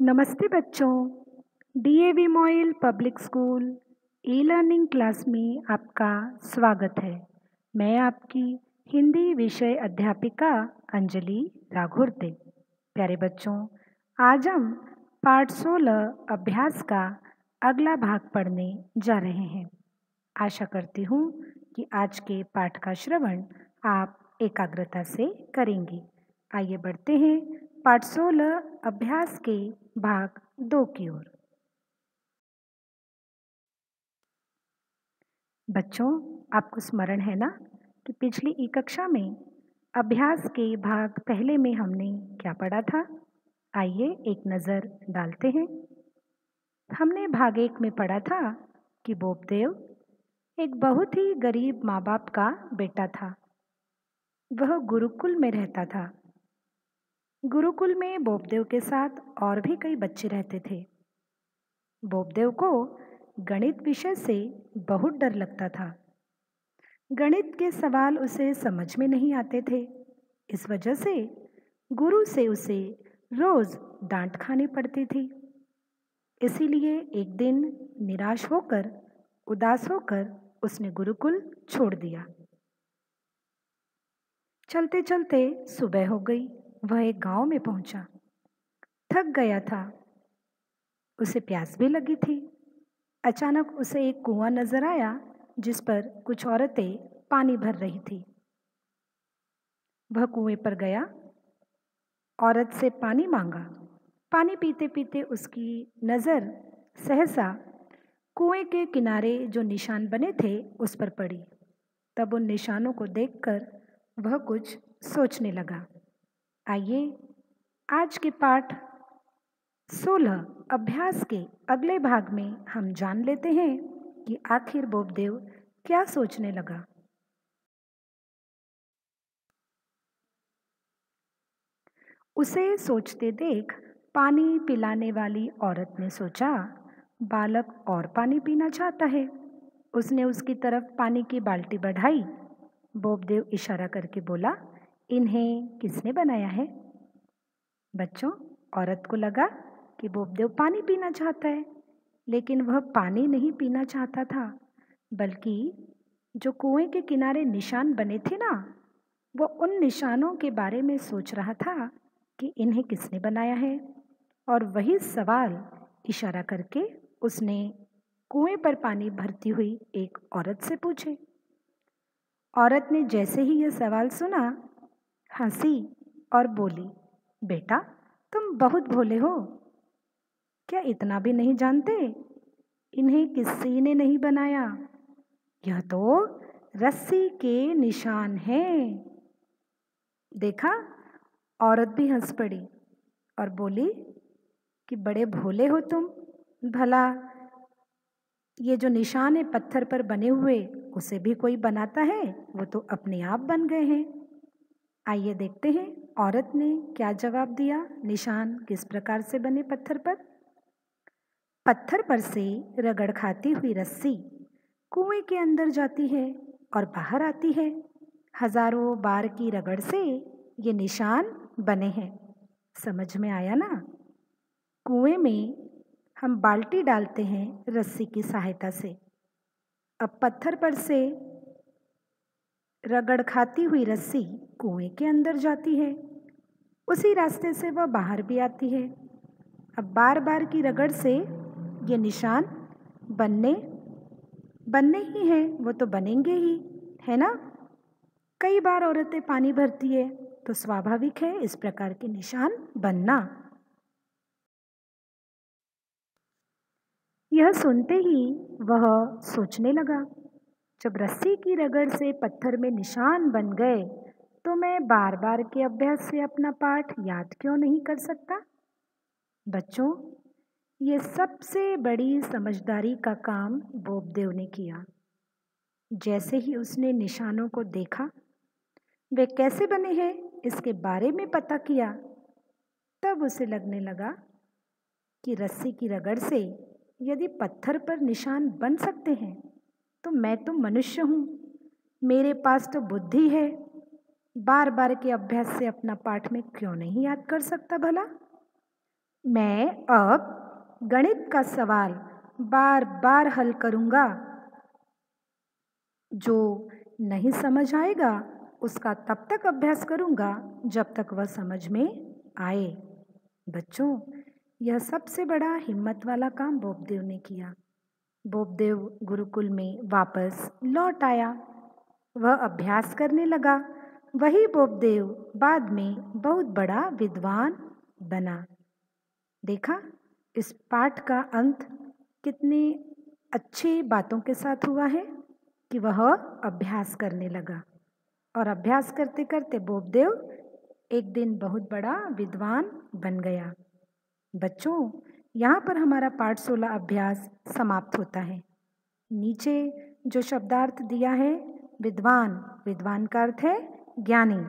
नमस्ते बच्चों। DAV MOIL public school e learning class में आपका स्वागत है। मैं आपकी हिंदी विषय अध्यापिका अंजलि राघुर्ते। प्यारे बच्चों, आज हम पाठ 16 अभ्यास का अगला भाग पढ़ने जा रहे हैं। आशा करती हूँ कि आज के पाठ का श्रवण आप एकाग्रता से करेंगे। आइए बढ़ते हैं पाठ 16 अभ्यास के भाग 2 की ओर। बच्चों, आपको स्मरण है ना कि पिछली ई कक्षा में अभ्यास के भाग पहले में हमने क्या पढ़ा था? आइए एक नज़र डालते हैं। हमने भाग 1 में पढ़ा था कि बोपदेव एक बहुत ही गरीब माँ बाप का बेटा था। वह गुरुकुल में रहता था। गुरुकुल में बोपदेव के साथ और भी कई बच्चे रहते थे। बोपदेव को गणित विषय से बहुत डर लगता था। गणित के सवाल उसे समझ में नहीं आते थे। इस वजह से गुरु से उसे रोज डांट खानी पड़ती थी। इसीलिए एक दिन निराश होकर, उदास होकर उसने गुरुकुल छोड़ दिया। चलते चलते सुबह हो गई। वह एक गांव में पहुंचा। थक गया था। उसे प्यास भी लगी थी। अचानक उसे एक कुआं नजर आया जिस पर कुछ औरतें पानी भर रही थी। वह कुएं पर गया, औरत से पानी मांगा। पानी पीते पीते उसकी नज़र सहसा कुएं के किनारे जो निशान बने थे उस पर पड़ी। तब उन निशानों को देखकर वह कुछ सोचने लगा। आइए आज के पाठ 16 अभ्यास के अगले भाग में हम जान लेते हैं कि आखिर बोपदेव क्या सोचने लगा। उसे सोचते देख पानी पिलाने वाली औरत ने सोचा, बालक और पानी पीना चाहता है। उसने उसकी तरफ पानी की बाल्टी बढ़ाई। बोपदेव इशारा करके बोला, इन्हें किसने बनाया है? बच्चों, औरत को लगा कि बोपदेव पानी पीना चाहता है, लेकिन वह पानी नहीं पीना चाहता था, बल्कि जो कुएं के किनारे निशान बने थे ना, वो उन निशानों के बारे में सोच रहा था कि इन्हें किसने बनाया है। और वही सवाल इशारा करके उसने कुएं पर पानी भरती हुई एक औरत से पूछे। औरत ने जैसे ही यह सवाल सुना, हंसी और बोली, बेटा तुम बहुत भोले हो। क्या इतना भी नहीं जानते इन्हें किसी ने नहीं बनाया? यह तो रस्सी के निशान हैं। देखा, औरत भी हंस पड़ी और बोली कि बड़े भोले हो तुम। भला ये जो निशान है पत्थर पर बने हुए, उसे भी कोई बनाता है? वो तो अपने आप बन गए हैं। आइए देखते हैं औरत ने क्या जवाब दिया। निशान किस प्रकार से बने पत्थर पर? पत्थर पर से रगड़ खाती हुई रस्सी कुएं के अंदर जाती है और बाहर आती है। हजारों बार की रगड़ से ये निशान बने हैं। समझ में आया ना? कुएं में हम बाल्टी डालते हैं रस्सी की सहायता से। अब पत्थर पर से रगड़ खाती हुई रस्सी कुएं के अंदर जाती है, उसी रास्ते से वह बाहर भी आती है। अब बार बार की रगड़ से ये निशान बनने ही हैं, वो तो बनेंगे ही, है ना? कई बार औरतें पानी भरती है तो स्वाभाविक है इस प्रकार के निशान बनना। यह सुनते ही वह सोचने लगा, जब रस्सी की रगड़ से पत्थर में निशान बन गए तो मैं बार बार के अभ्यास से अपना पाठ याद क्यों नहीं कर सकता? बच्चों, ये सबसे बड़ी समझदारी का काम बोपदेव ने किया। जैसे ही उसने निशानों को देखा, वे कैसे बने हैं इसके बारे में पता किया, तब उसे लगने लगा कि रस्सी की रगड़ से यदि पत्थर पर निशान बन सकते हैं तो मैं तो मनुष्य हूँ, मेरे पास तो बुद्धि है। बार बार के अभ्यास से अपना पाठ में क्यों नहीं याद कर सकता भला? मैं अब गणित का सवाल बार बार हल करूंगा। जो नहीं समझ आएगा उसका तब तक अभ्यास करूंगा जब तक वह समझ में आए। बच्चों, यह सबसे बड़ा हिम्मत वाला काम बोपदेव ने किया। बोपदेव गुरुकुल में वापस लौट आया। वह अभ्यास करने लगा। वही बोपदेव बाद में बहुत बड़ा विद्वान बना। देखा, इस पाठ का अंत कितने अच्छी बातों के साथ हुआ है कि वह अभ्यास करने लगा और अभ्यास करते करते बोपदेव एक दिन बहुत बड़ा विद्वान बन गया। बच्चों, यहाँ पर हमारा पाठ 16 अभ्यास समाप्त होता है। नीचे जो शब्दार्थ दिया है विद्वान, विद्वान का अर्थ है ज्ञानी,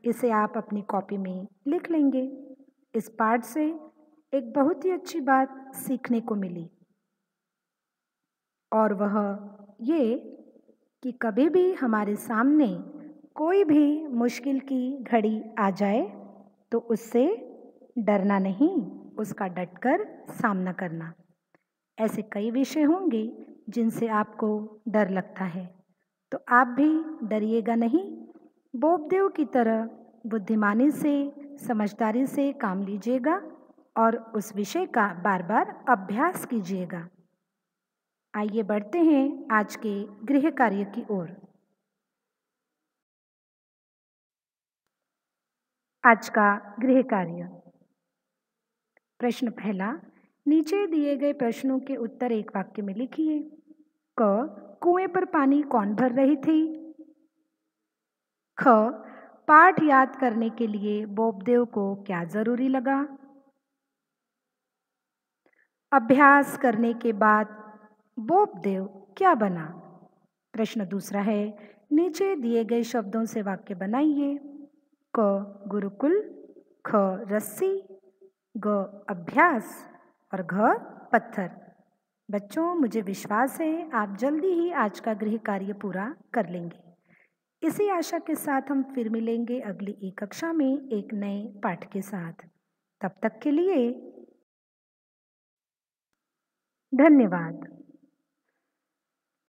इसे आप अपनी कॉपी में लिख लेंगे। इस पाठ से एक बहुत ही अच्छी बात सीखने को मिली और वह ये कि कभी भी हमारे सामने कोई भी मुश्किल की घड़ी आ जाए तो उससे डरना नहीं, उसका डटकर सामना करना। ऐसे कई विषय होंगे जिनसे आपको डर लगता है, तो आप भी डरिएगा नहीं। बोपदेव की तरह बुद्धिमानी से, समझदारी से काम लीजिएगा और उस विषय का बार बार अभ्यास कीजिएगा। आइए बढ़ते हैं आज के गृह कार्य की ओर। आज का गृह कार्य। प्रश्न पहला, नीचे दिए गए प्रश्नों के उत्तर एक वाक्य में लिखिए। क, कुएं पर पानी कौन भर रही थी? ख, पाठ याद करने के लिए बोपदेव को क्या जरूरी लगा? अभ्यास करने के बाद बोपदेव क्या बना? प्रश्न दूसरा है, नीचे दिए गए शब्दों से वाक्य बनाइए। क, गुरुकुल, ख, रस्सी, ग, अभ्यास और घ, पत्थर। बच्चों, मुझे विश्वास है आप जल्दी ही आज का गृह कार्य पूरा कर लेंगे। इसी आशा के साथ हम फिर मिलेंगे अगली ई कक्षा में एक नए पाठ के साथ। तब तक के लिए धन्यवाद।